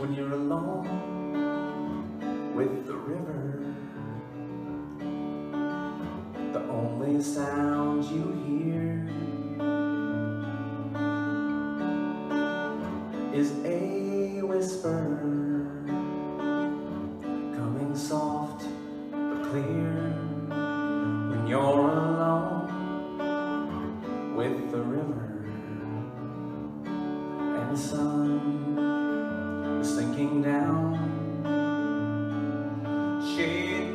when you're alone with the river. The only sound you hear is a whisper, coming soft but clear. When you're alone with the river, and the sun is sinking down, shade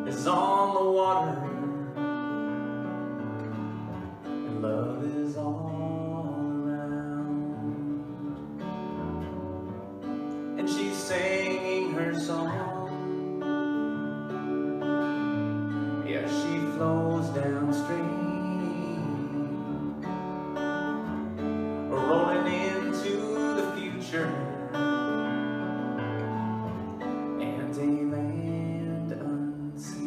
is on the water, and love is all around. And she's singing her song, yeah, she flows downstream, rolling into the future and a land unseen.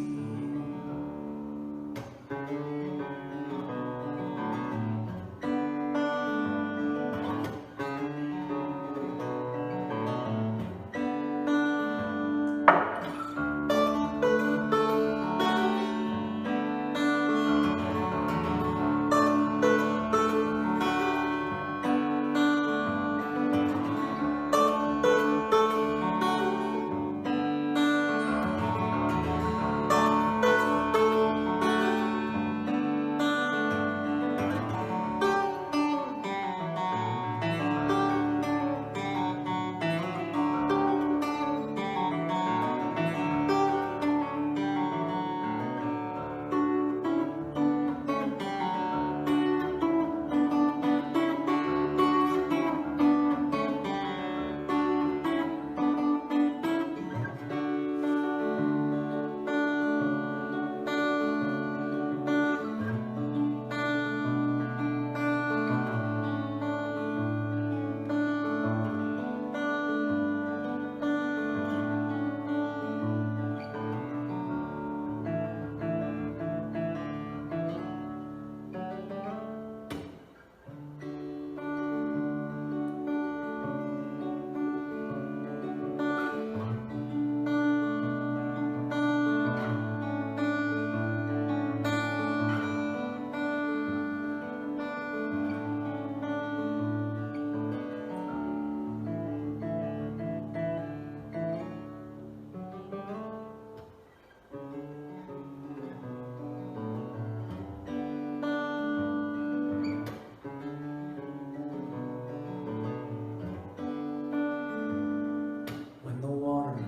When the water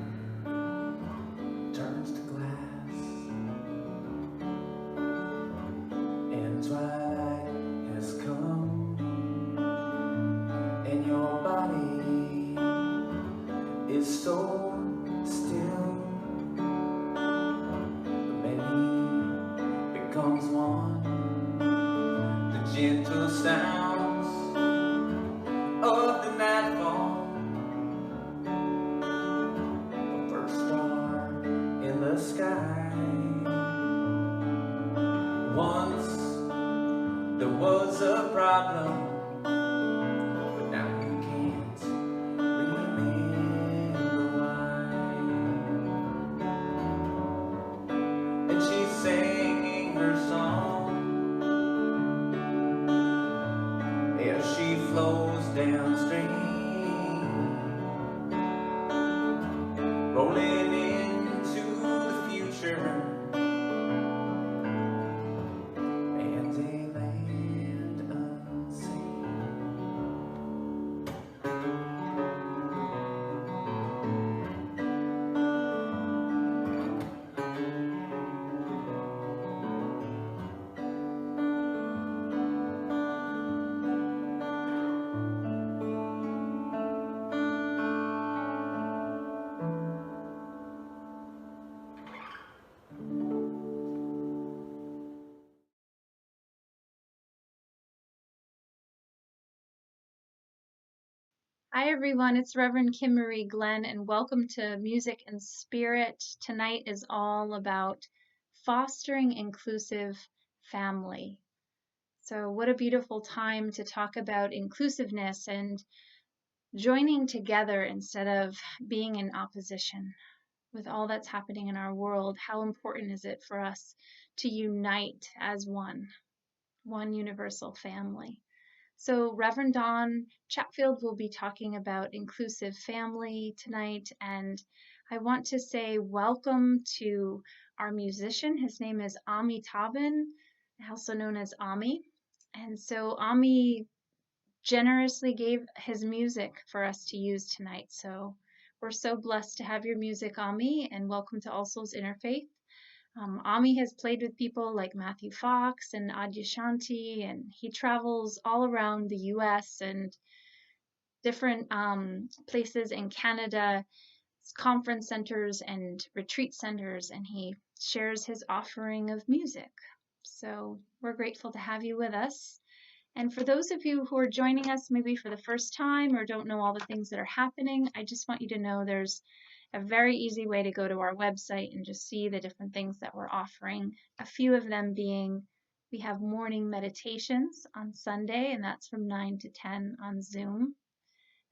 turns to glass and twilight has come, and your body is so still, the many becomes one. The gentle sounds of the nightfall, the first star in the sky. Once there was a problem, but now you can't remember why. And she's singing her song as she flows downstream, rolling into the future and a land unseen. Hi, everyone. It's Reverend Kim Marie Glenn, and welcome to Music and Spirit. Tonight is all about fostering inclusive family. So, what a beautiful time to talk about inclusiveness and joining together instead of being in opposition. With all that's happening in our world, how important is it for us to unite as one universal family? So Reverend Don Chatfield will be talking about inclusive family tonight, and I want to say welcome to our musician. His name is Ami Tabin, also known as Ami. And so Ami generously gave his music for us to use tonight. So we're so blessed to have your music, Ami, and welcome to All Souls Interfaith. Ami has played with people like Matthew Fox and Adyashanti, and he travels all around the US and different places in Canada, conference centers and retreat centers, and he shares his offering of music. So we're grateful to have you with us. And for those of you who are joining us maybe for the first time or don't know all the things that are happening, I just want you to know there's a very easy way to go to our website and just see the different things that we're offering. A few of them being, we have morning meditations on Sunday, and that's from 9 to 10 on Zoom.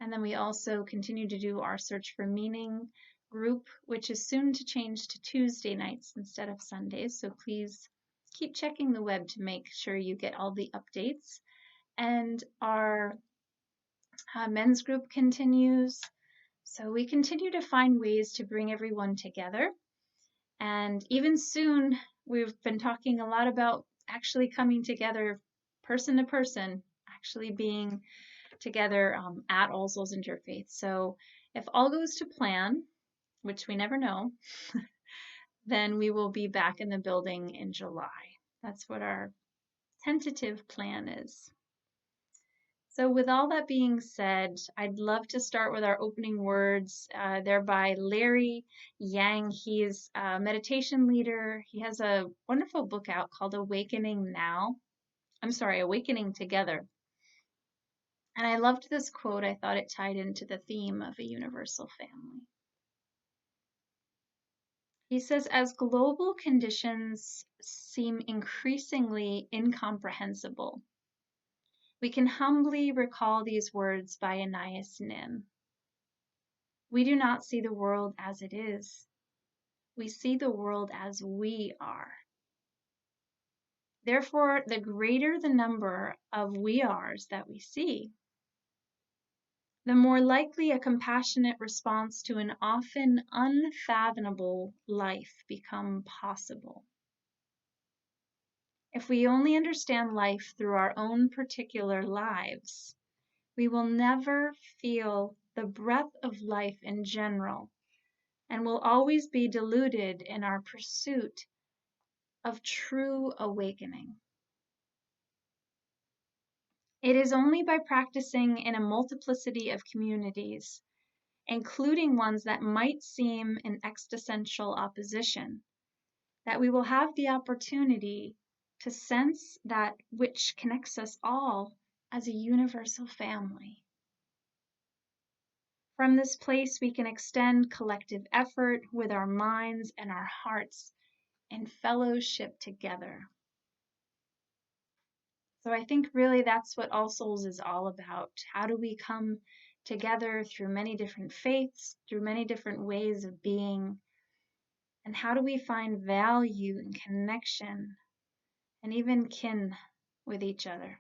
And then we also continue to do our Search for Meaning group, which is soon to change to Tuesday nights instead of Sundays. So please keep checking the web to make sure you get all the updates. And our men's group continues. So we continue to find ways to bring everyone together. And even soon, we've been talking a lot about actually coming together person to person, actually being together at All Souls Interfaith. So if all goes to plan, which we never know, then we will be back in the building in July. That's what our tentative plan is. So with all that being said, I'd love to start with our opening words. They're by Larry Yang. He is a meditation leader. He has a wonderful book out called Awakening Together. And I loved this quote. I thought it tied into the theme of a universal family. He says, as global conditions seem increasingly incomprehensible, we can humbly recall these words by Anais Nin. We do not see the world as it is. We see the world as we are. Therefore, the greater the number of we ares that we see, the more likely a compassionate response to an often unfathomable life become possible. If we only understand life through our own particular lives, we will never feel the breath of life in general, and will always be deluded in our pursuit of true awakening. It is only by practicing in a multiplicity of communities, including ones that might seem in existential opposition, that we will have the opportunity to sense that which connects us all as a universal family. From this place, we can extend collective effort with our minds and our hearts in fellowship together. So I think really that's what All Souls is all about. How do we come together through many different faiths, through many different ways of being, and how do we find value and connection and even kin with each other?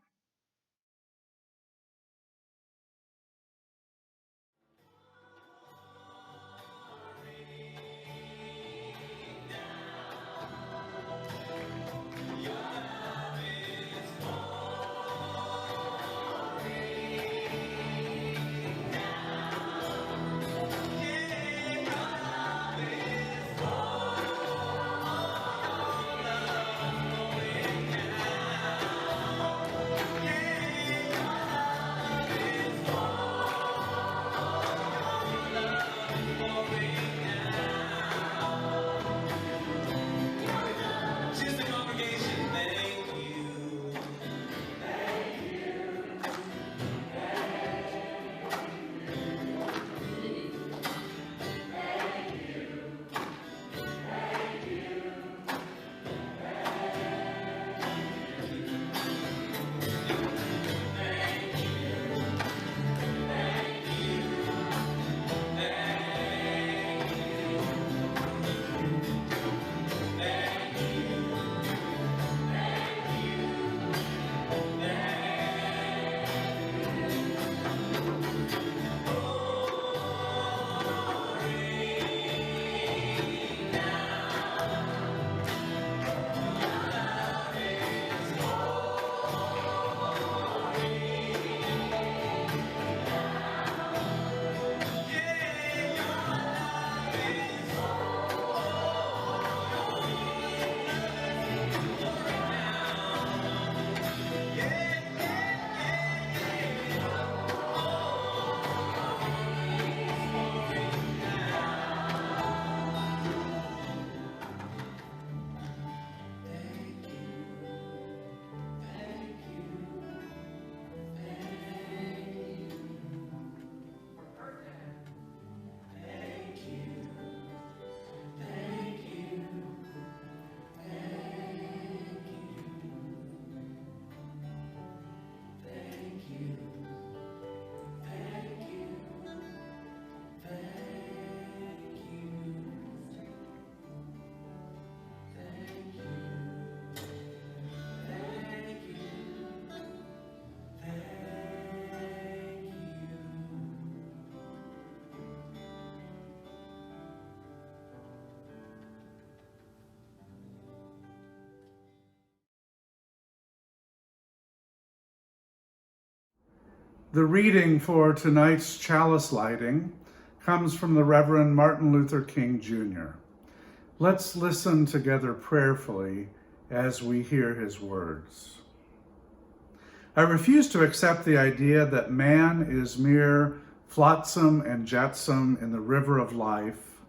The reading for tonight's chalice lighting comes from the Reverend Martin Luther King Jr. Let's listen together prayerfully as we hear his words. I refuse to accept the idea that man is mere flotsam and jetsam in the river of life,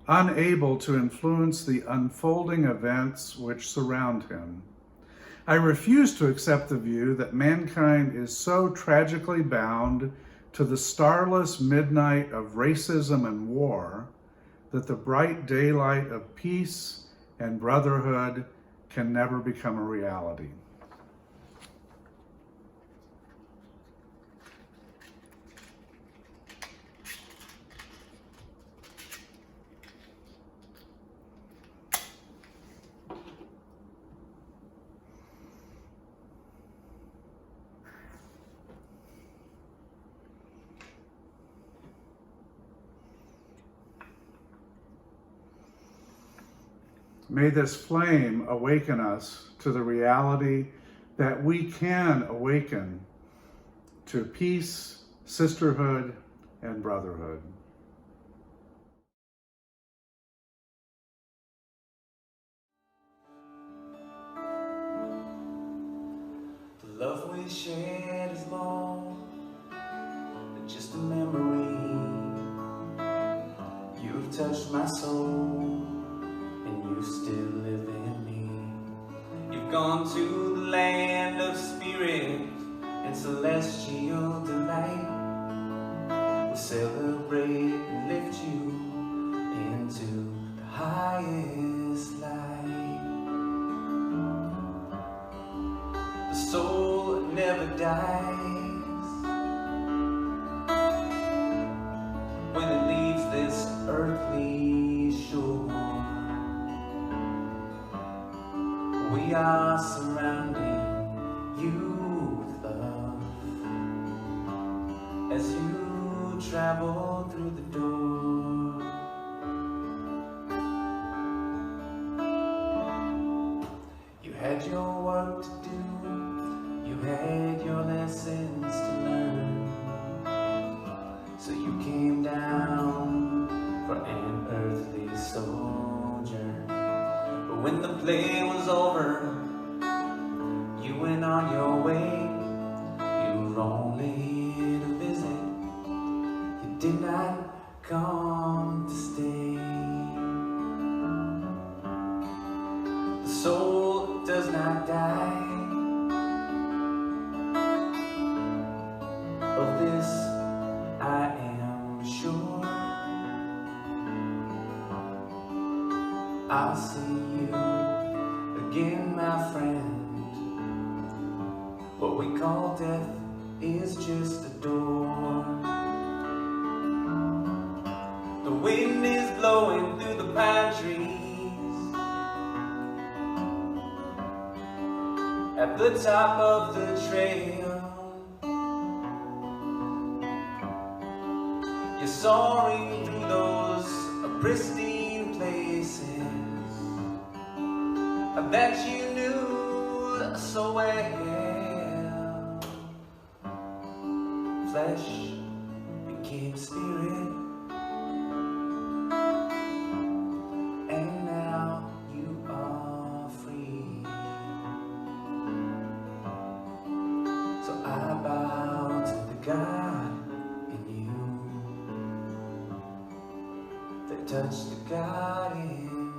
unable to influence the unfolding events which surround him. I refuse to accept the view that mankind is so tragically bound to the starless midnight of racism and war that the bright daylight of peace and brotherhood can never become a reality. May this flame awaken us to the reality that we can awaken to peace, sisterhood, and brotherhood. The love we shared is long, but just a memory. You've touched my soul, and you still live in me. You've gone to the land of spirit and celestial delight. We celebrate and lift you into the highest light. The soul never dies when it leaves this earthly shore. We are surrounding you with love as you travel through the door. You had your work to do, you had your lessons to learn, so you came down for an earthly sojourn. But when the play was over, you went on your way. You were only to visit, you did not come to stay. The soul does not die, of this I am sure. I'll see you again, my friend. What we call death is just a door. The wind is blowing through the pine trees at the top of the trail. You're soaring through those pristine places that you knew so well. Flesh became spirit, and now you are free. So I bow to the God in you that touched the God in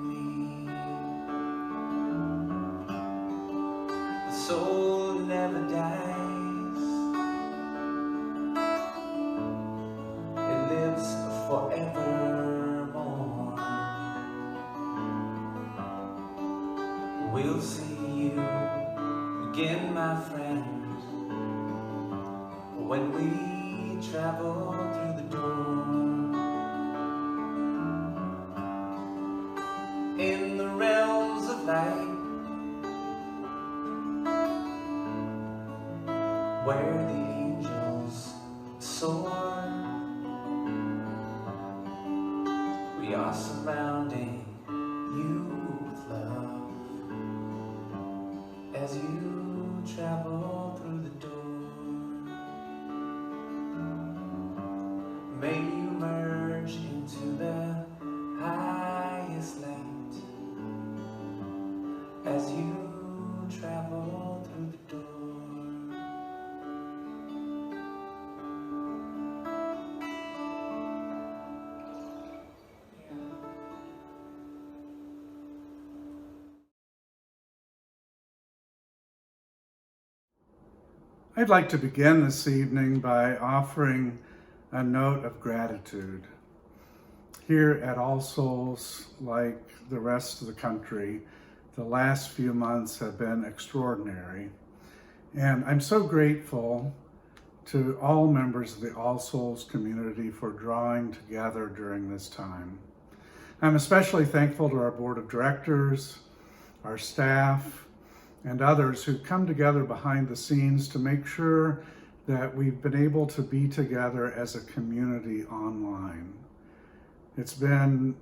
me. The soul never dies, it lives forevermore. We'll see you again, my friend, when we travel through the door. In the realms of light, where the angels soar, we are surrounding you with love as you travel through the door. I'd like to begin this evening by offering a note of gratitude. Here at All Souls, like the rest of the country, the last few months have been extraordinary. And I'm so grateful to all members of the All Souls community for drawing together during this time. I'm especially thankful to our board of directors, our staff, and others who come together behind the scenes to make sure that we've been able to be together as a community online. It's been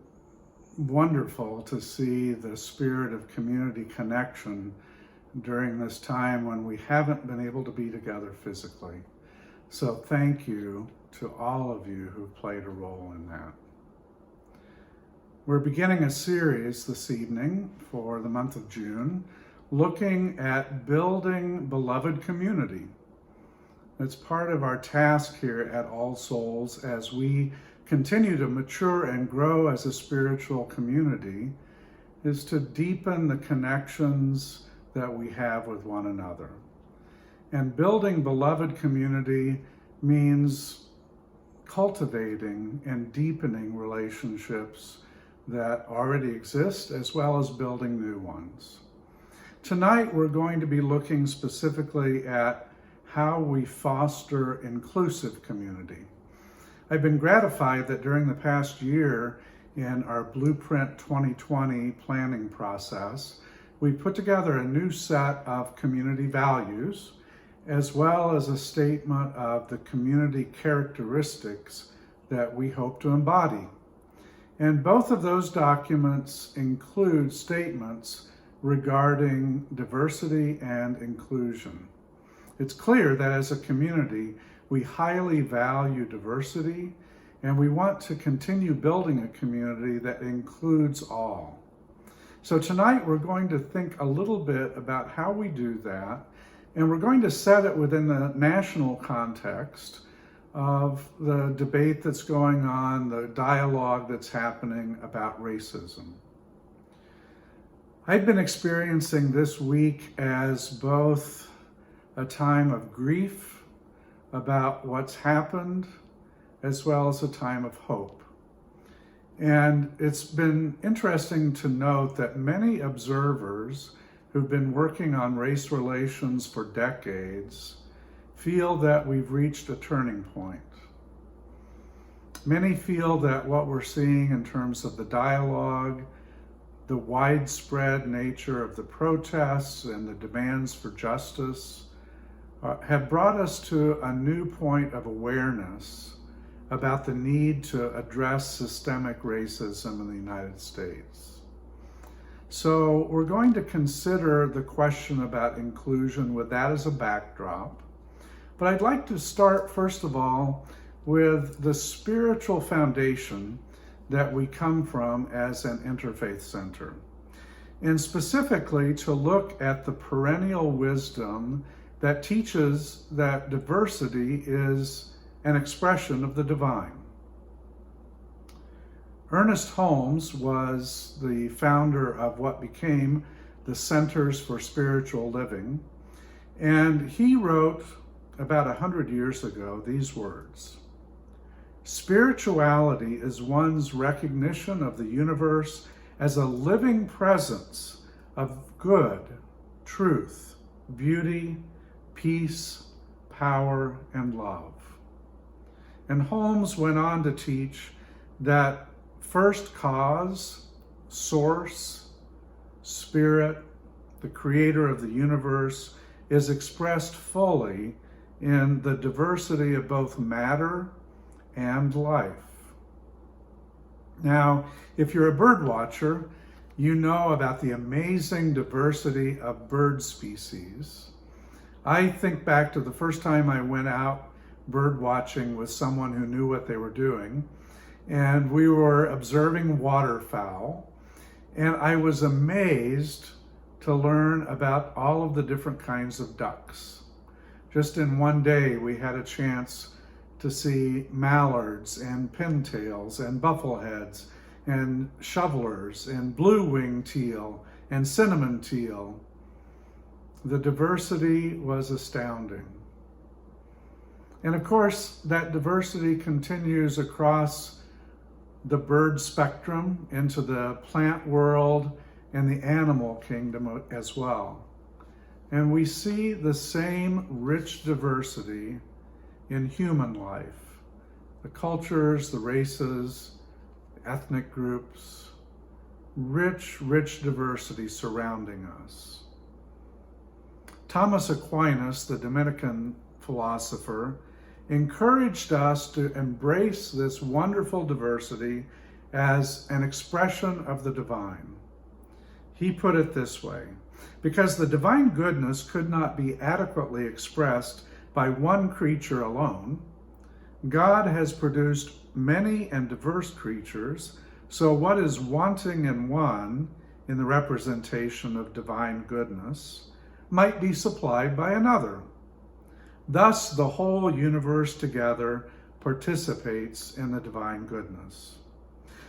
wonderful to see the spirit of community connection during this time when we haven't been able to be together physically. So thank you to all of you who've played a role in that. We're beginning a series this evening for the month of June, looking at building beloved community. It's part of our task here at All Souls as we continue to mature and grow as a spiritual community, is to deepen the connections that we have with one another. And building beloved community means cultivating and deepening relationships that already exist, as well as building new ones. Tonight, we're going to be looking specifically at how we foster inclusive community. I've been gratified that during the past year in our Blueprint 2020 planning process, we put together a new set of community values, as well as a statement of the community characteristics that we hope to embody. And both of those documents include statements regarding diversity and inclusion. It's clear that as a community, we highly value diversity, and we want to continue building a community that includes all. So tonight we're going to think a little bit about how we do that, and we're going to set it within the national context of the debate that's going on, the dialogue that's happening about racism. I've been experiencing this week as both a time of grief about what's happened, as well as a time of hope. And it's been interesting to note that many observers who've been working on race relations for decades feel that we've reached a turning point. Many feel that what we're seeing in terms of the dialogue, the widespread nature of the protests and the demands for justice have brought us to a new point of awareness about the need to address systemic racism in the United States. So we're going to consider the question about inclusion with that as a backdrop. But I'd like to start, first of all, with the spiritual foundation that we come from as an interfaith center, and specifically to look at the perennial wisdom that teaches that diversity is an expression of the divine. Ernest Holmes was the founder of what became the Centers for Spiritual Living, and he wrote about 100 years ago these words: "Spirituality is one's recognition of the universe as a living presence of good, truth, beauty, peace, power, and love." And Holmes went on to teach that first cause, source, spirit, the creator of the universe, is expressed fully in the diversity of both matter and life. Now, if you're a bird watcher, you know about the amazing diversity of bird species. I think back to the first time I went out bird watching with someone who knew what they were doing, and we were observing waterfowl, and I was amazed to learn about all of the different kinds of ducks. Just in one day, we had a chance to see mallards and pintails and buffleheads and shovelers and blue-winged teal and cinnamon teal. The diversity was astounding. And of course, that diversity continues across the bird spectrum into the plant world and the animal kingdom as well. And we see the same rich diversity in human life, the cultures, the races, ethnic groups, rich diversity surrounding us. Thomas Aquinas, the Dominican philosopher, encouraged us to embrace this wonderful diversity as an expression of the divine. He put it this way: because the divine goodness could not be adequately expressed by one creature alone, God has produced many and diverse creatures, so what is wanting in one, in the representation of divine goodness, might be supplied by another. Thus, the whole universe together participates in the divine goodness.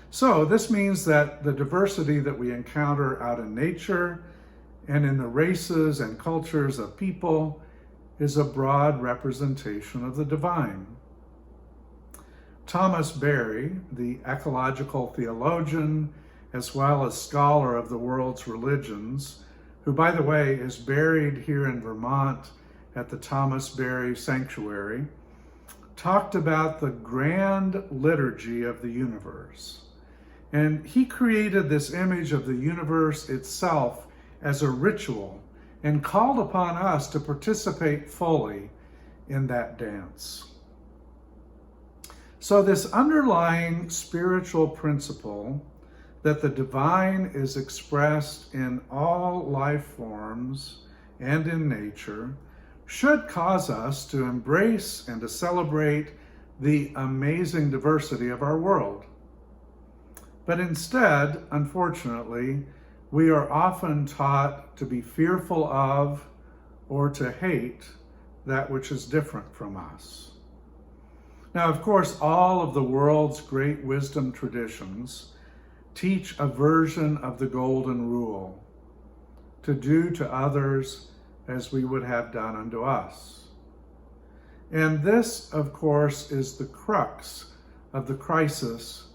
So this means that the diversity that we encounter out in nature and in the races and cultures of people is a broad representation of the divine. Thomas Berry, the ecological theologian, as well as scholar of the world's religions, who, by the way, is buried here in Vermont at the Thomas Berry Sanctuary, talked about the grand liturgy of the universe. And he created this image of the universe itself as a ritual and called upon us to participate fully in that dance. So this underlying spiritual principle that the divine is expressed in all life forms and in nature should cause us to embrace and to celebrate the amazing diversity of our world. But instead, unfortunately, we are often taught to be fearful of or to hate that which is different from us. Now, of course, all of the world's great wisdom traditions teach a version of the golden rule: to do to others as we would have done unto us. And this, of course, is the crux of the crisis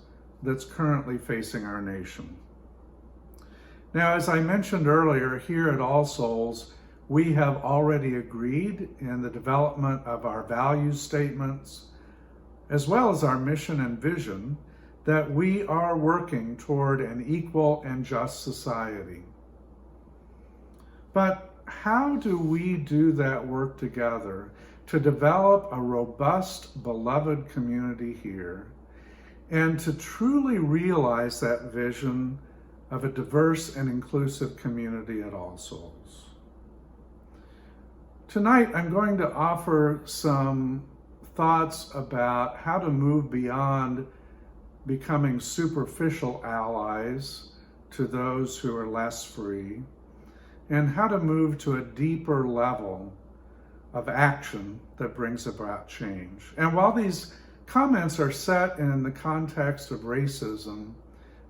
that's currently facing our nation. Now, as I mentioned earlier, here at All Souls, we have already agreed in the development of our value statements, as well as our mission and vision, that we are working toward an equal and just society. But how do we do that work together to develop a robust, beloved community here and to truly realize that vision of a diverse and inclusive community at All Souls? Tonight, I'm going to offer some thoughts about how to move beyond becoming superficial allies to those who are less free, and how to move to a deeper level of action that brings about change. And while these comments are set in the context of racism,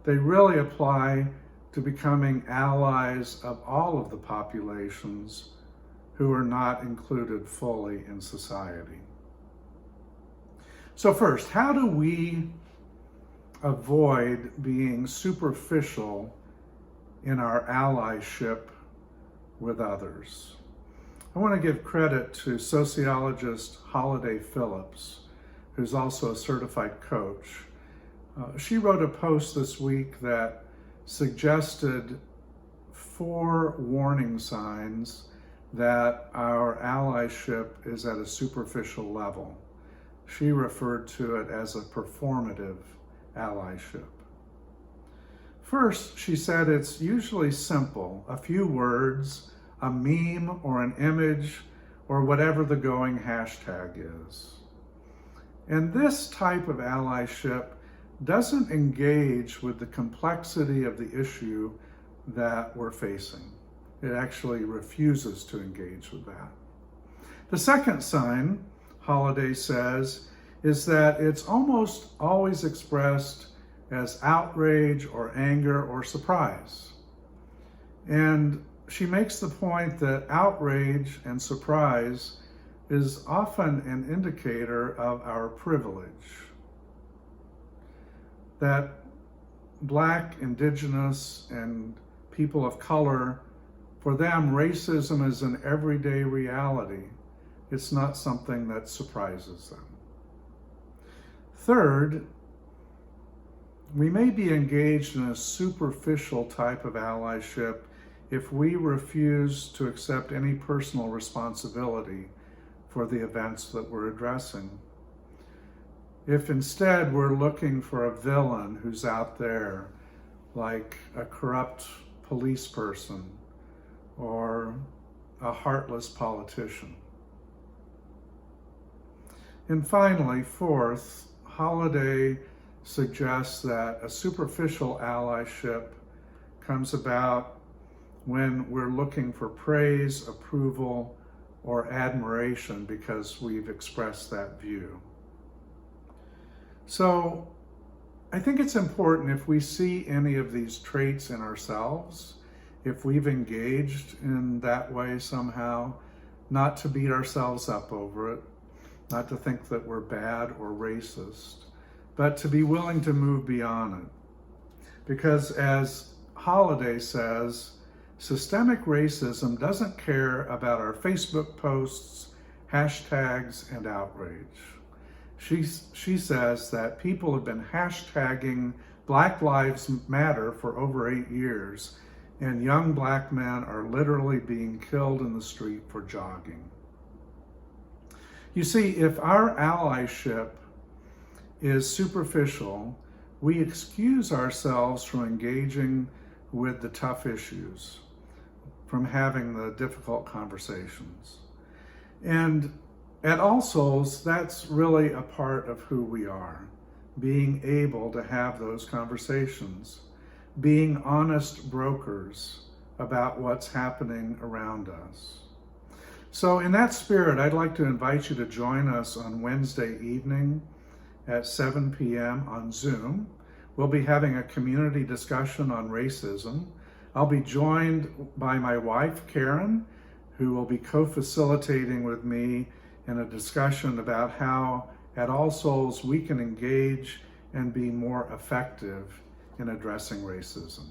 they really apply to becoming allies of all of the populations who are not included fully in society. So first, how do we avoid being superficial in our allyship with others? I want to give credit to sociologist Holiday Phillips, who's also a certified coach. She wrote a post this week that suggested 4 warning signs that our allyship is at a superficial level. She referred to it as a performative allyship. First, she said it's usually simple, a few words, a meme or an image, or whatever the going hashtag is. And this type of allyship doesn't engage with the complexity of the issue that we're facing. It actually refuses to engage with that. The second sign, Holiday says, is that it's almost always expressed as outrage or anger or surprise. And she makes the point that outrage and surprise is often an indicator of our privilege. That Black, Indigenous, and people of color, for them, racism is an everyday reality. It's not something that surprises them. Third, we may be engaged in a superficial type of allyship if we refuse to accept any personal responsibility for the events that we're addressing. If instead we're looking for a villain who's out there, like a corrupt police person or a heartless politician. And finally, fourth, Holiday suggests that a superficial allyship comes about when we're looking for praise, approval, or admiration because we've expressed that view. So I think it's important, if we see any of these traits in ourselves, if we've engaged in that way somehow, not to beat ourselves up over it, not to think that we're bad or racist, but to be willing to move beyond it. Because as Holiday says, systemic racism doesn't care about our Facebook posts, hashtags, and outrage. She says that people have been hashtagging Black Lives Matter for over 8 years, and young Black men are literally being killed in the street for jogging. You see, if our allyship is superficial, we excuse ourselves from engaging with the tough issues, from having the difficult conversations. And at All Souls, that's really a part of who we are, being able to have those conversations, being honest brokers about what's happening around us. So in that spirit, I'd like to invite you to join us on Wednesday evening at 7 p.m. on Zoom. We'll be having a community discussion on racism. I'll be joined by my wife, Karen, who will be co-facilitating with me in a discussion about how at All Souls we can engage and be more effective in addressing racism.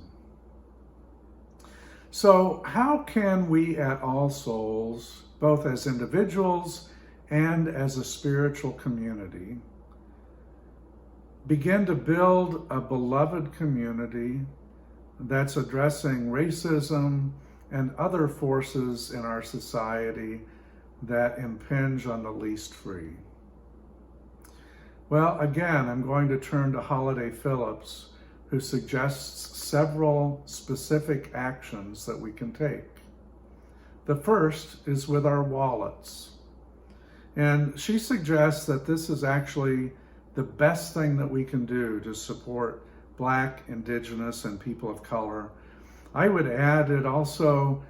So how can we at All Souls, both as individuals and as a spiritual community, begin to build a beloved community that's addressing racism and other forces in our society that impinge on the least free? Well, again, I'm going to turn to Holiday Phillips, who suggests several specific actions that we can take. The first is with our wallets. And she suggests that this is actually the best thing that we can do to support Black, Indigenous, and people of color. I would add it also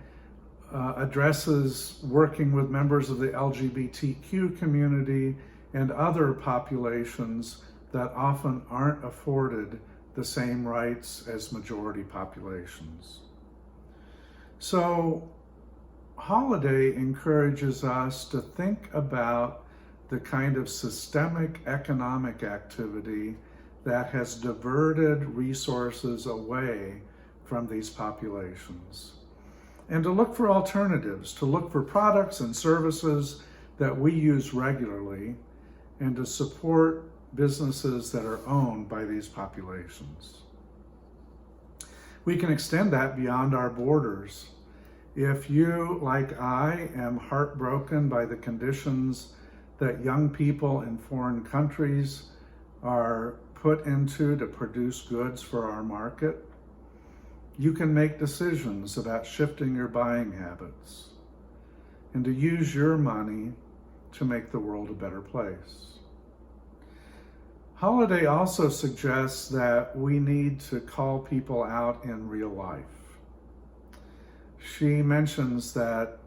addresses working with members of the LGBTQ community and other populations that often aren't afforded the same rights as majority populations. So Holiday encourages us to think about the kind of systemic economic activity that has diverted resources away from these populations, and to look for alternatives, to look for products and services that we use regularly, and to support businesses that are owned by these populations. We can extend that beyond our borders. If you, like I, am heartbroken by the conditions that young people in foreign countries are put into to produce goods for our market, you can make decisions about shifting your buying habits and to use your money to make the world a better place. Holiday also suggests that we need to call people out in real life. She mentions that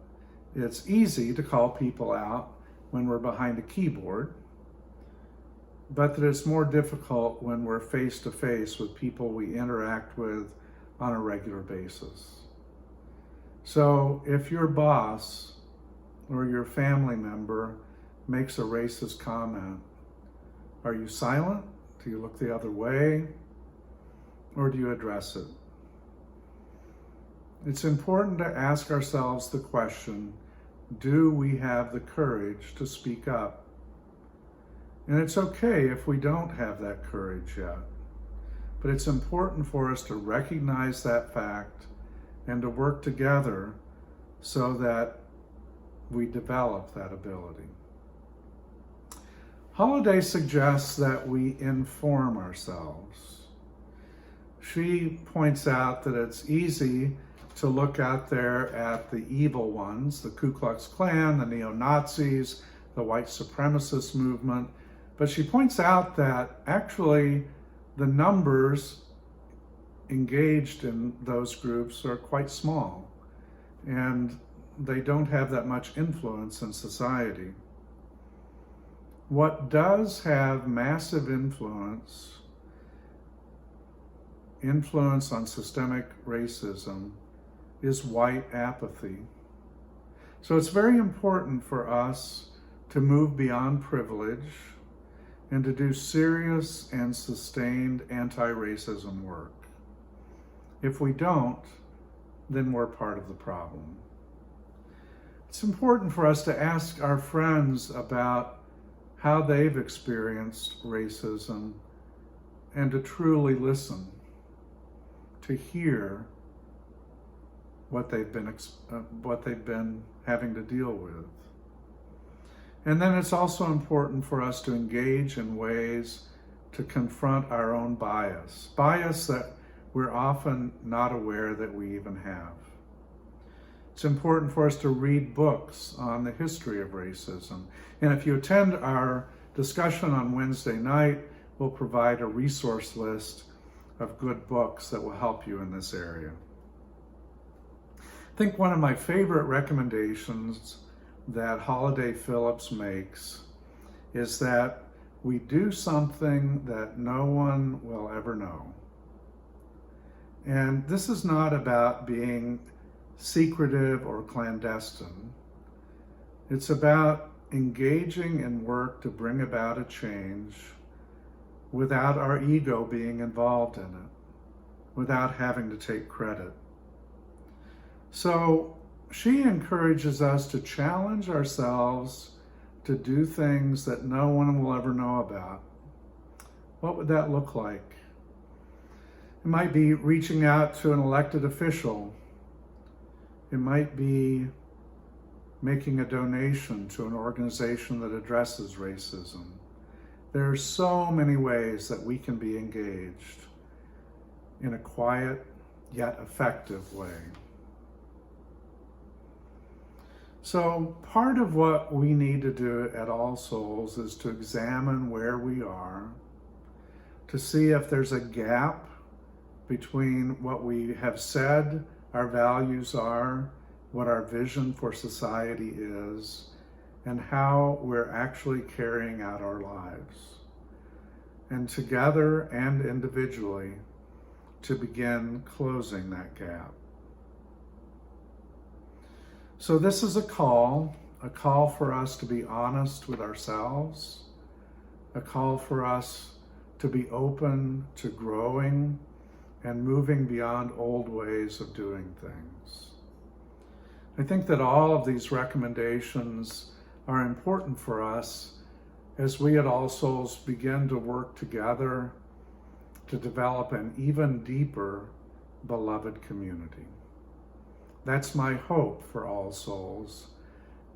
it's easy to call people out when we're behind a keyboard, but that it's more difficult when we're face to face with people we interact with on a regular basis. So if your boss or your family member makes a racist comment, are you silent? Do you look the other way? Or do you address it? It's important to ask ourselves the question, do we have the courage to speak up? And it's okay if we don't have that courage yet, but it's important for us to recognize that fact and to work together so that we develop that ability. Holiday suggests that we inform ourselves. She points out that it's easy to look out there at the evil ones, the Ku Klux Klan, the neo-Nazis, the white supremacist movement, but she points out that actually the numbers engaged in those groups are quite small, and they don't have that much influence in society. What does have massive influence on systemic racism is white apathy. So it's very important for us to move beyond privilege and to do serious and sustained anti-racism work. If we don't, then we're part of the problem. It's important for us to ask our friends about how they've experienced racism and to truly listen, to hear what they've been having to deal with. And then it's also important for us to engage in ways to confront our own bias that we're often not aware that we even have. It's important for us to read books on the history of racism. And if you attend our discussion on Wednesday night, we'll provide a resource list of good books that will help you in this area. I think one of my favorite recommendations that Holiday Phillips makes is that we do something that no one will ever know. And this is not about being secretive or clandestine. It's about engaging in work to bring about a change without our ego being involved in it, without having to take credit. So she encourages us to challenge ourselves to do things that no one will ever know about. What would that look like? It might be reaching out to an elected official. It might be making a donation to an organization that addresses racism. There are so many ways that we can be engaged in a quiet yet effective way. So part of what we need to do at All Souls is to examine where we are, to see if there's a gap between what we have said our values are, what our vision for society is, and how we're actually carrying out our lives. And together and individually, to begin closing that gap. So this is a call for us to be honest with ourselves, a call for us to be open to growing and moving beyond old ways of doing things. I think that all of these recommendations are important for us as we at All Souls begin to work together to develop an even deeper beloved community. That's my hope for All Souls,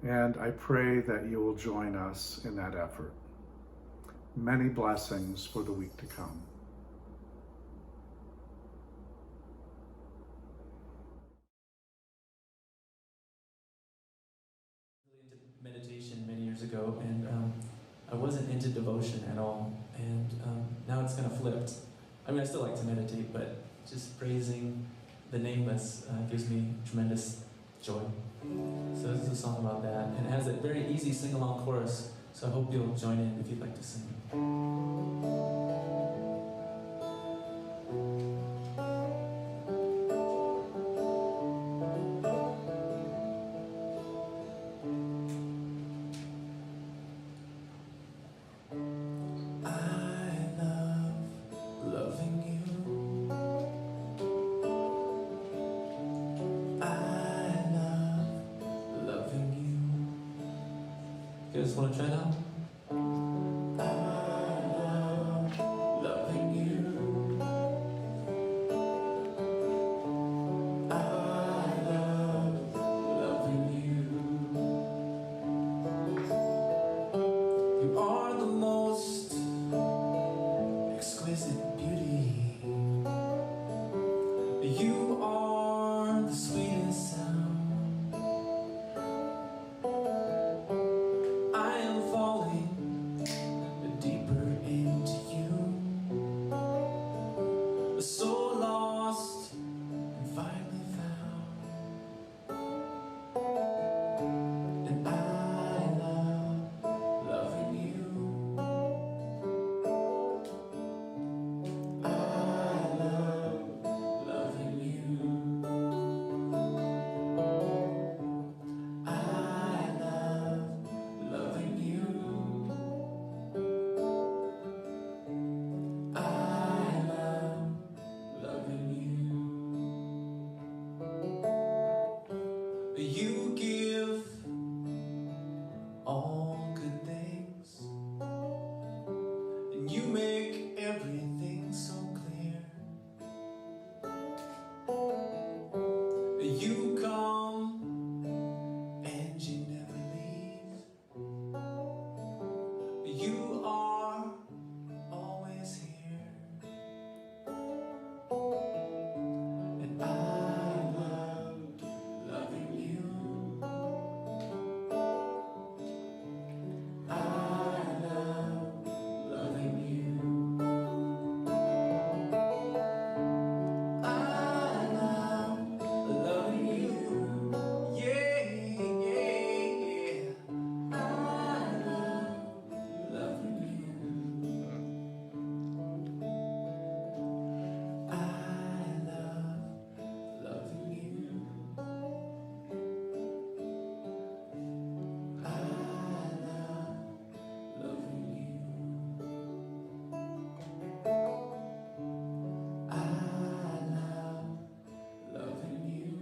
and I pray that you will join us in that effort. Many blessings for the week to come. Meditation many years ago, and I wasn't into devotion at all, and now it's kind of flipped. I mean, I still like to meditate, but just praising the nameless gives me tremendous joy. So this is a song about that, and it has a very easy sing-along chorus, so I hope you'll join in if you'd like to sing. You guys want to try that? Loving you. I love loving you. You are the most exquisite beauty. You are the sweetest sound. I am falling deeper into you. So lost and finally found. And I love loving you. I love loving you. I love loving you. I love loving you. You give all good things, and you make everything so clear. You come and you never leave. You are always here. And I love loving you. I love loving you. I love loving you. Yeah, yeah, yeah. I love loving you. I love loving you. I love loving you. I love loving you.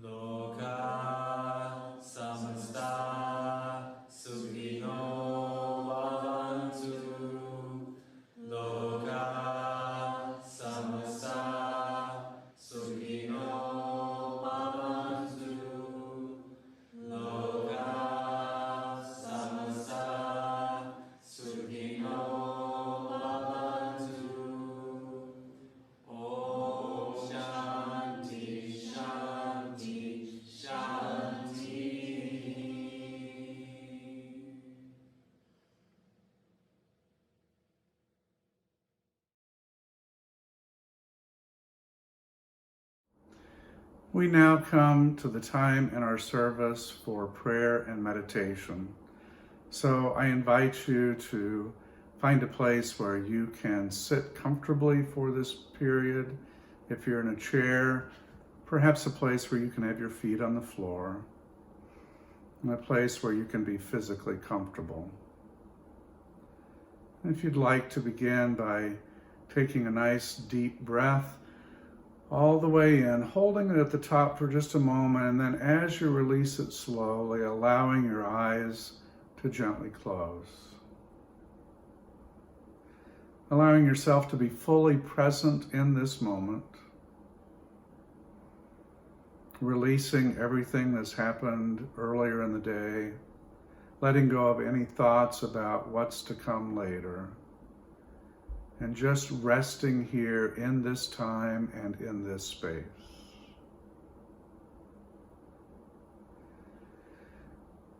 Loka samasta sukhino bhavantu. Loka samasta sukhino bhavantu. Loka samasta sukhino bhavantu. Om Shanti, Shanti, Shanti. We now come to the time in our service for prayer and meditation. So I invite you to find a place where you can sit comfortably for this period. If you're in a chair, perhaps a place where you can have your feet on the floor, and a place where you can be physically comfortable. And if you'd like to begin by taking a nice deep breath all the way in, holding it at the top for just a moment, and then as you release it slowly, allowing your eyes to gently close. Allowing yourself to be fully present in this moment, releasing everything that's happened earlier in the day, letting go of any thoughts about what's to come later, and just resting here in this time and in this space.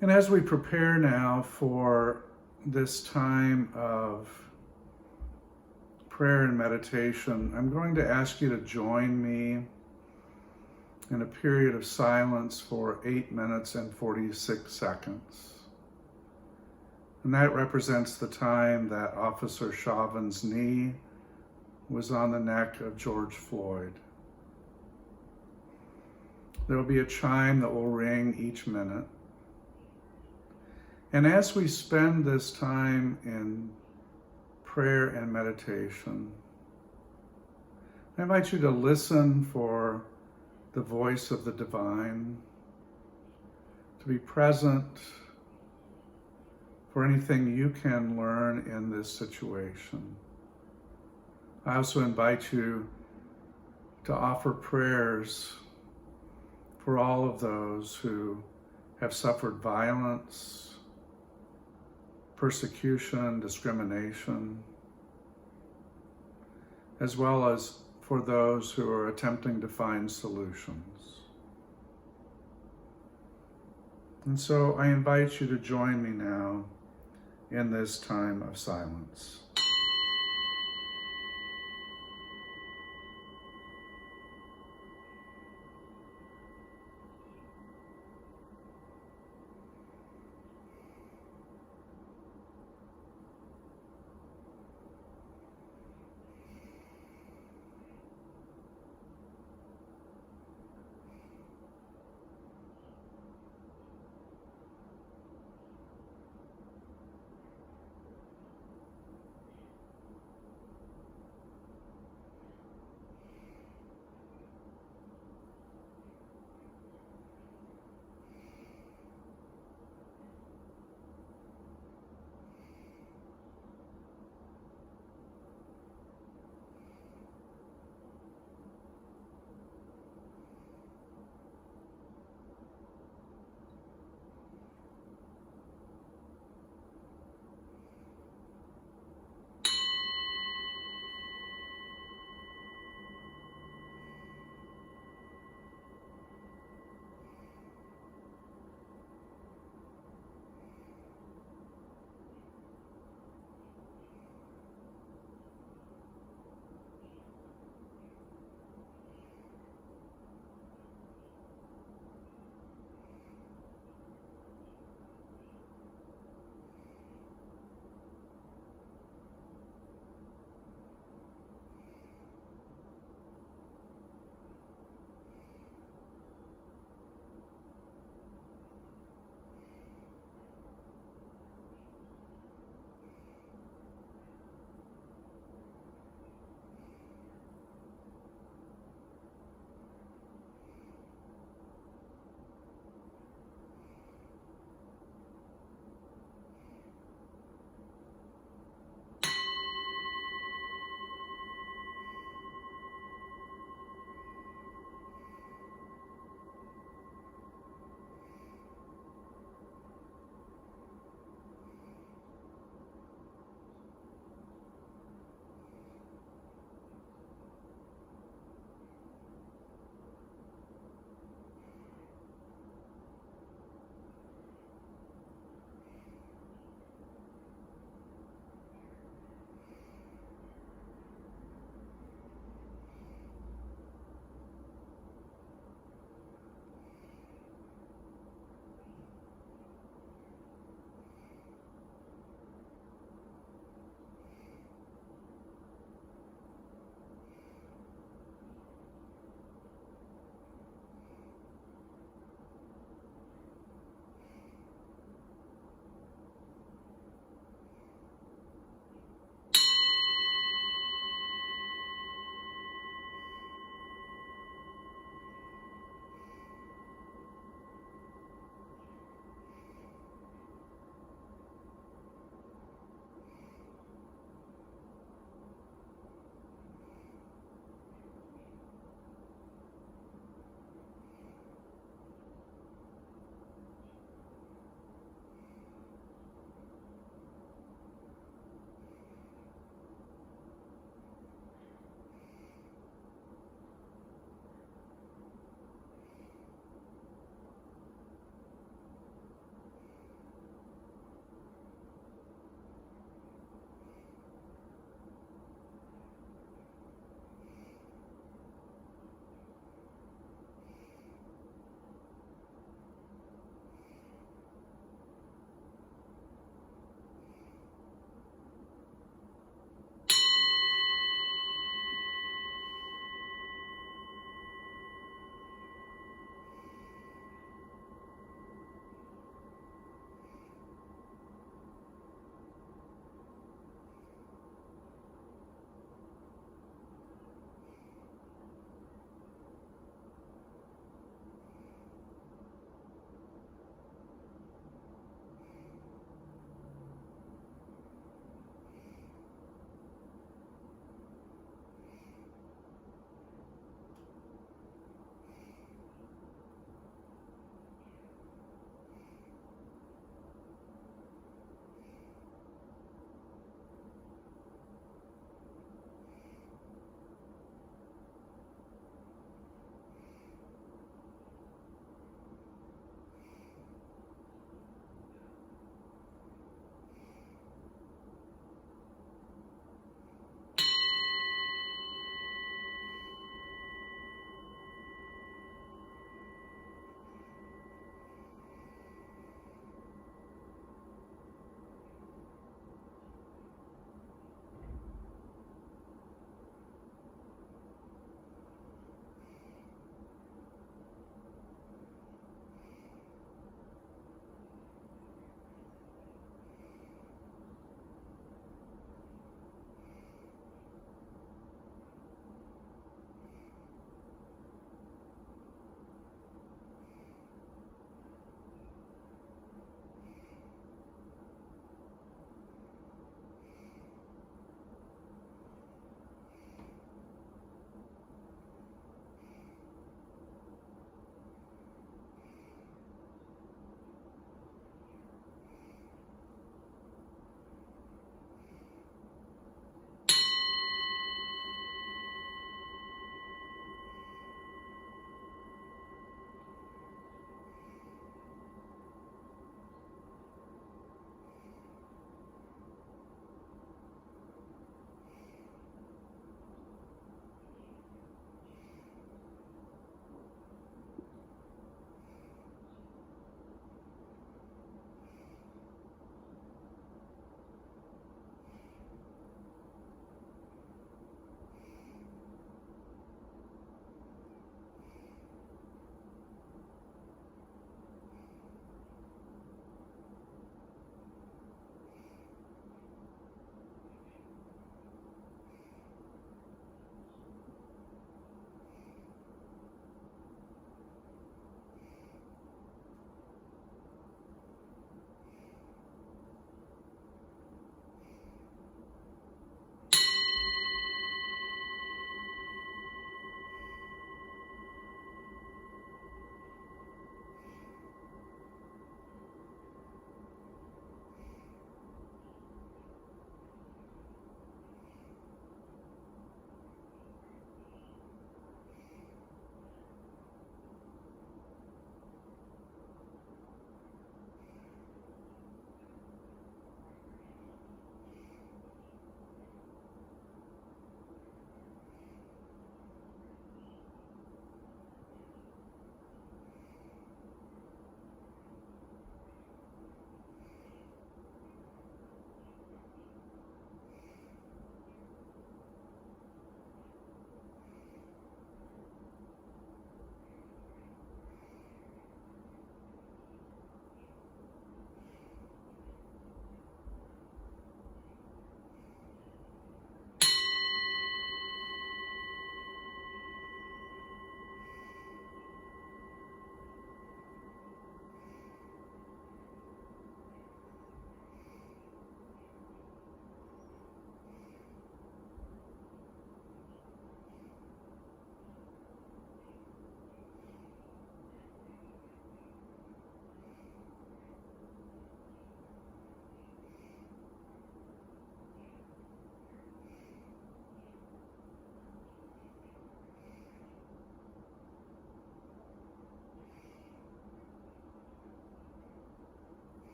And as we prepare now for this time of prayer and meditation, I'm going to ask you to join me in a period of silence for 8 minutes and 46 seconds. And that represents the time that Officer Chauvin's knee was on the neck of George Floyd. There will be a chime that will ring each minute. And as we spend this time in prayer and meditation, I invite you to listen for the voice of the divine, to be present for anything you can learn in this situation. I also invite you to offer prayers for all of those who have suffered violence, persecution, discrimination, as well as for those who are attempting to find solutions. And so I invite you to join me now in this time of silence.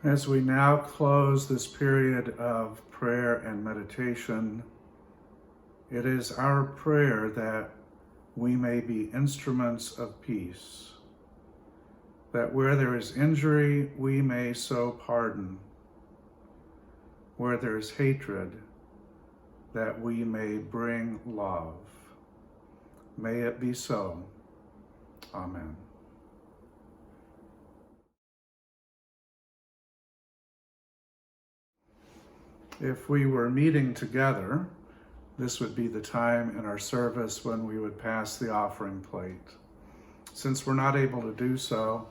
As we now close this period of prayer and meditation, it is our prayer that we may be instruments of peace, that where there is injury, we may so pardon, where there is hatred, that we may bring love. May it be so. Amen. If we were meeting together, this would be the time in our service when we would pass the offering plate. Since we're not able to do so,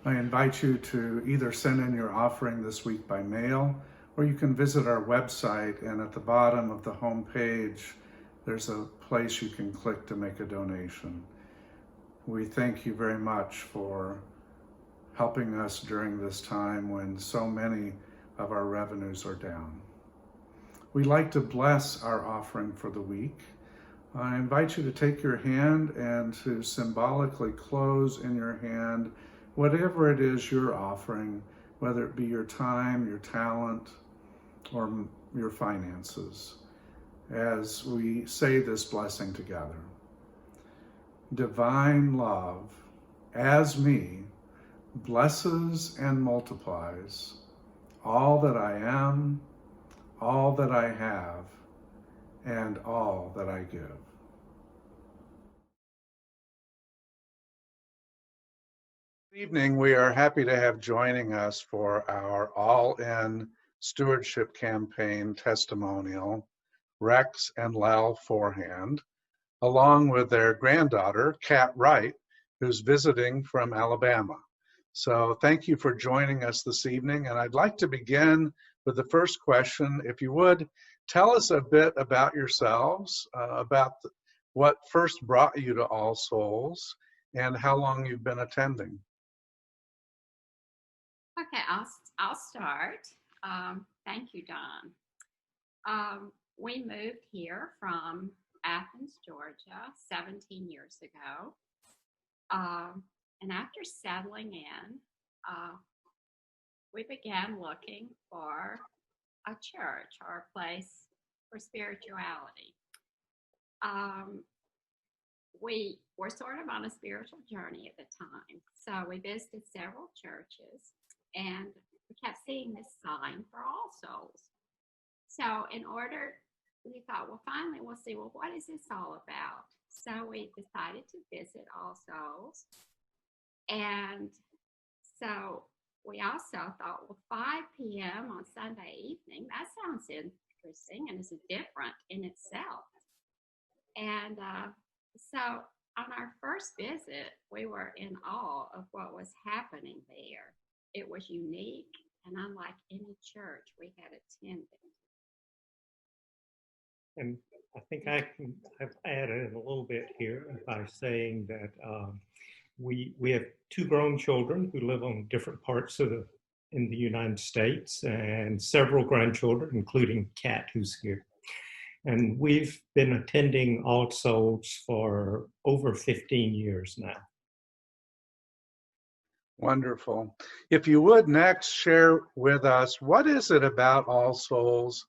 I invite you to either send in your offering this week by mail, or you can visit our website, and at the bottom of the home page, there's a place you can click to make a donation. We thank you very much for helping us during this time when so many of our revenues are down. We'd like to bless our offering for the week. I invite you to take your hand and to symbolically close in your hand whatever it is you're offering, whether it be your time, your talent, or your finances, as we say this blessing together. Divine love, as me, blesses and multiplies all that I am, all that I have, and all that I give. Good evening. We are happy to have joining us for our All-In Stewardship Campaign testimonial, Rex and Lal Forehand, along with their granddaughter, Kat Wright, who's visiting from Alabama. So thank you for joining us this evening, and I'd like to begin with the first question. If you would, tell us a bit about yourselves, about what first brought you to All Souls, and how long you've been attending. Okay, I'll start. Thank you, Don. We moved here from Athens, Georgia, 17 years ago. And after settling in, we began looking for a church or a place for spirituality. We were sort of on a spiritual journey at the time, so we visited several churches, and we kept seeing this sign for All Souls. So we thought, well, finally we'll see, well, what is this all about? So we decided to visit All Souls. And so we also thought, well, 5 p.m. on Sunday evening, that sounds interesting and is different in itself. And so on our first visit, we were in awe of what was happening there. It was unique and unlike any church we had attended. And I think I've added a little bit here by saying that we have 2 grown children who live on different parts in the United States, and several grandchildren, including Kat, who's here. And we've been attending All Souls for over 15 years now. Wonderful. If you would next share with us, what is it about All Souls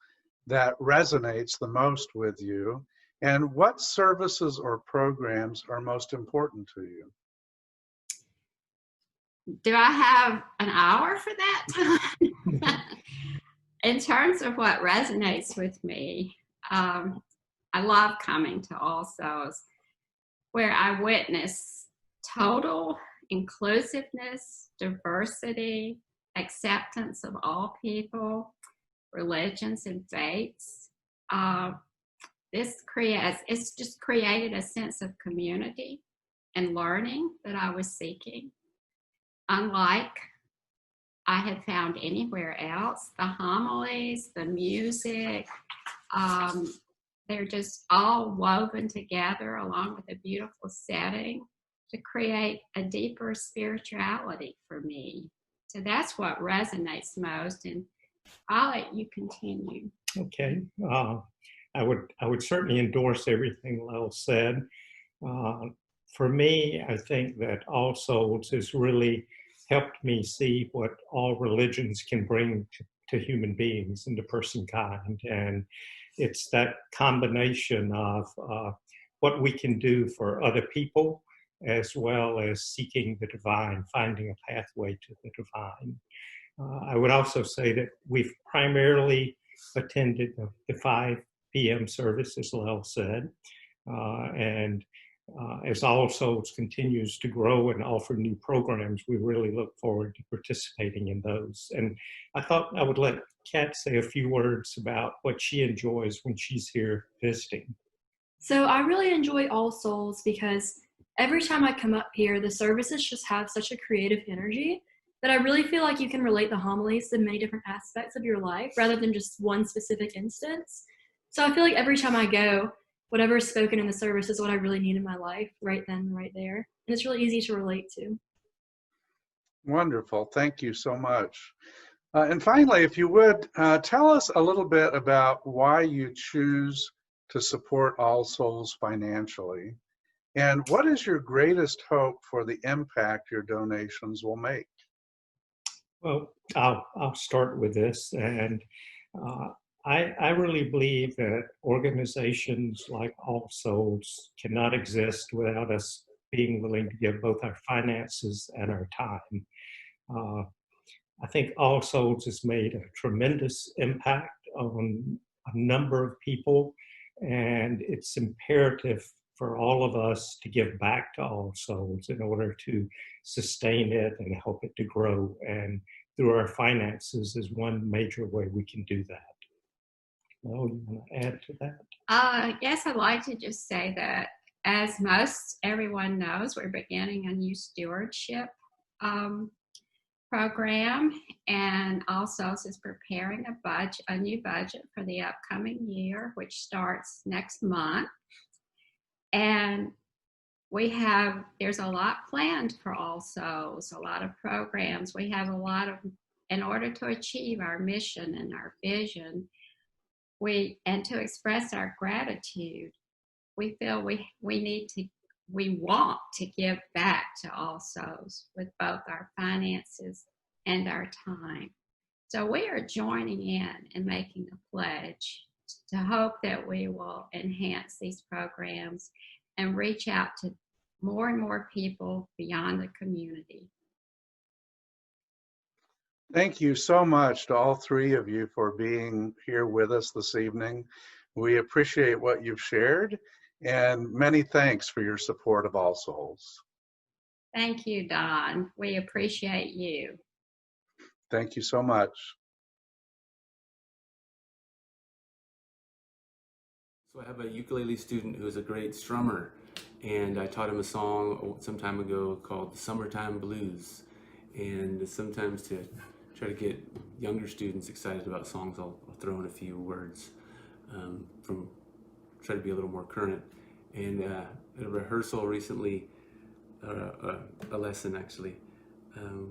that resonates the most with you, and what services or programs are most important to you? Do I have an hour for that? In terms of what resonates with me, I love coming to All Souls, where I witness total inclusiveness, diversity, acceptance of all people, religions and faiths. It's just created a sense of community and learning that I was seeking, unlike I had found anywhere else. The homilies, the music, they're just all woven together along with a beautiful setting to create a deeper spirituality for me. So that's what resonates most, and I'll let you continue. Okay, I would certainly endorse everything Lal said. For me, I think that All Souls is really helped me see what all religions can bring to human beings and to personkind. And it's that combination of what we can do for other people, as well as seeking the divine, finding a pathway to the divine. I would also say that we've primarily attended the 5 p.m. service, as Lel said, and as All Souls continues to grow and offer new programs, we really look forward to participating in those. And I thought I would let Kat say a few words about what she enjoys when she's here visiting. So I really enjoy All Souls because every time I come up here, the services just have such a creative energy that I really feel like you can relate the homilies to many different aspects of your life rather than just one specific instance. So I feel like every time I go, whatever is spoken in the service is what I really need in my life right then, right there. And it's really easy to relate to. Wonderful. Thank you so much. And finally, if you would, tell us a little bit about why you choose to support All Souls financially, and what is your greatest hope for the impact your donations will make? Well, I'll start with this, and I really believe that organizations like All Souls cannot exist without us being willing to give both our finances and our time. I think All Souls has made a tremendous impact on a number of people, and it's imperative for all of us to give back to All Souls in order to sustain it and help it to grow. And through our finances is one major way we can do that. Well, you want to add to that? Yes, I'd like to just say that, as most everyone knows, we're beginning a new stewardship program, and All Souls is preparing a new budget for the upcoming year, which starts next month. And there's a lot planned for All Souls, a lot of programs. We have in order to achieve our mission and our vision, and to express our gratitude, we feel we want to give back to All Souls with both our finances and our time. So we are joining in and making a pledge to hope that we will enhance these programs and reach out to more and more people beyond the community. Thank you so much to all 3 of you for being here with us this evening. We appreciate what you've shared, and many thanks for your support of All Souls. Thank you, Don. We appreciate you. Thank you so much. So I have a ukulele student who is a great strummer, and I taught him a song some time ago called the Summertime Blues. And sometimes to try to get younger students excited about songs, I'll throw in a few words try to be a little more current. And at a rehearsal recently, a lesson actually,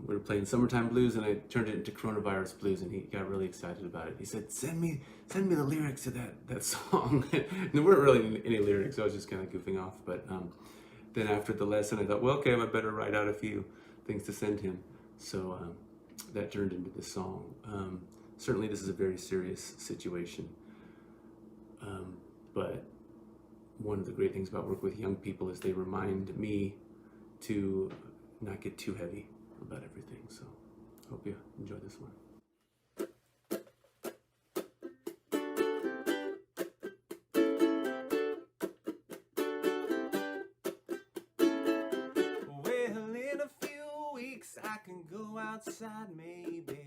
we were playing Summertime Blues, and I turned it into Coronavirus Blues, and he got really excited about it. He said, send me the lyrics to that song. And there weren't really any lyrics, so I was just kind of goofing off. But then after the lesson, I thought, well, okay, I better write out a few things to send him. So that turned into this song. Certainly this is a very serious situation. But one of the great things about working with young people is they remind me to not get too heavy about everything. So hope you enjoy this one. Well, in a few weeks I can go outside maybe.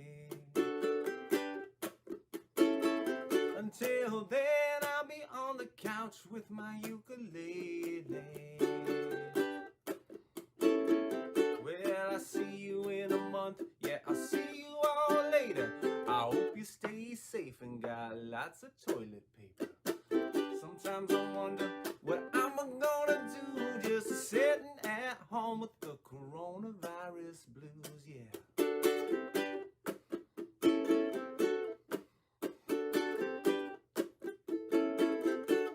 Until then I'll be on the couch with my ukulele. Well, I'll see you in a month. Yeah, I'll see you all later. I hope you stay safe and got lots of toilet paper. Sometimes I wonder what I'm gonna do, just sitting at home with the coronavirus blues, yeah.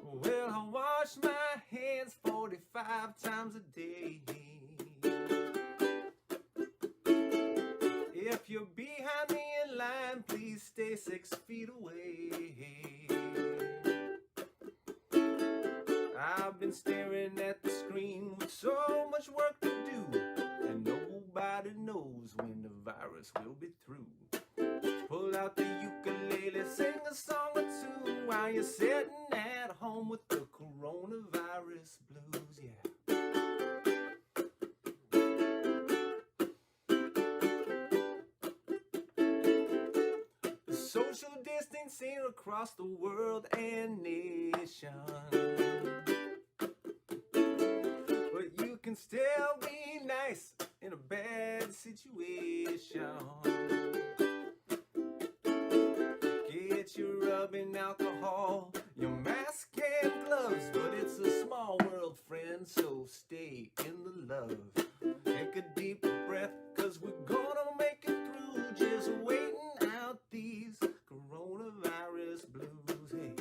Well, I wash my hands 45 times a day. you're behind me in line, please stay 6 feet away. I've been staring at the screen with so much work to do, and nobody knows when the virus will be through. Pull out the ukulele, sing a song or two while you're sitting at home with the coronavirus blues, yeah. Social distancing across the world and nation, but you can still be nice in a bad situation. Get your rubbing alcohol, your mask and gloves, but it's a small world, friend, so stay in the love. Take a deep breath, 'cause we're gonna make it through, just waiting out these coronavirus blues. Hey,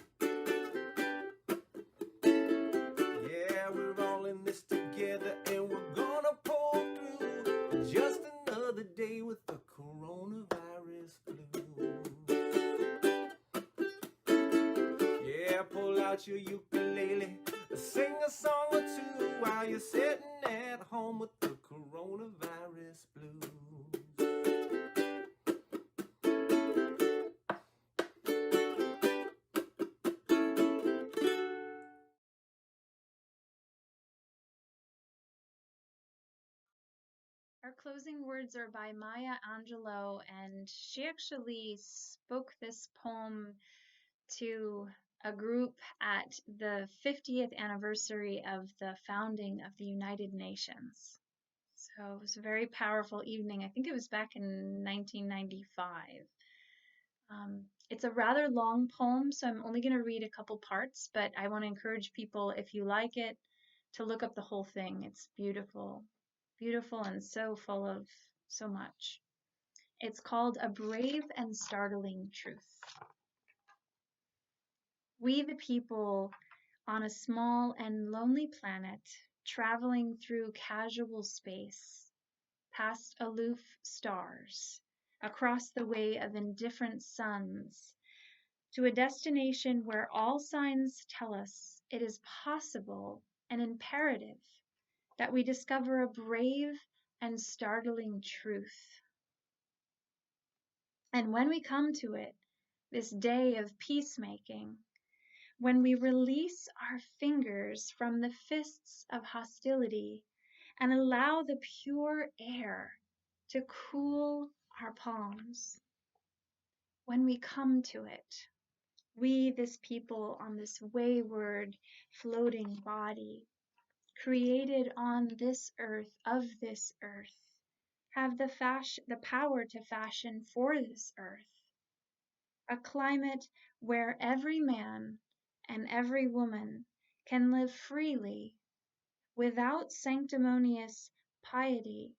yeah, we're all in this together, and we're gonna pull through. Just another day with the coronavirus blues. Yeah, pull out your ukulele, sing a song or two while you're sitting at home with the coronavirus blues. Our closing words are by Maya Angelou, and she actually spoke this poem to a group at the 50th anniversary of the founding of the United Nations. So it was a very powerful evening. I think it was back in 1995. It's a rather long poem, so I'm only going to read a couple parts, but I want to encourage people, if you like it, to look up the whole thing. It's beautiful, beautiful, and so full of so much. It's called A Brave and Startling Truth. We, the people on a small and lonely planet, traveling through casual space, past aloof stars, across the way of indifferent suns, to a destination where all signs tell us it is possible and imperative that we discover a brave and startling truth. And when we come to it, this day of peacemaking, when we release our fingers from the fists of hostility and allow the pure air to cool our palms, when we come to it, we, this people on this wayward, floating body, created on this earth, of this earth, have the power to fashion for this earth a climate where every man and every woman can live freely, without sanctimonious piety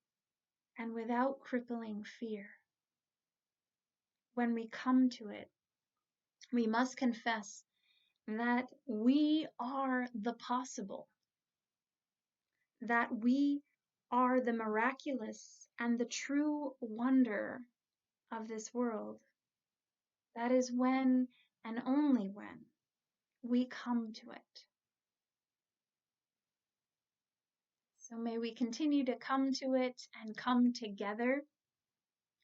and without crippling fear. When we come to it, we must confess that we are the possible, that we are the miraculous and the true wonder of this world. That is when, and only when, we come to it. So may we continue to come to it and come together,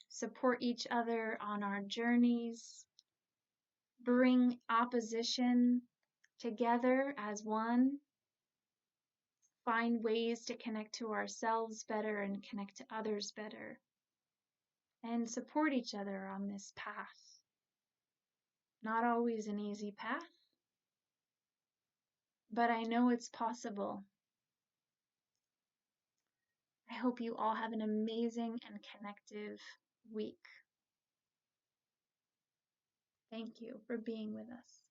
support each other on our journeys, bring opposition together as one, find ways to connect to ourselves better and connect to others better, and support each other on this path. Not always an easy path, but I know it's possible. I hope you all have an amazing and connective week. Thank you for being with us.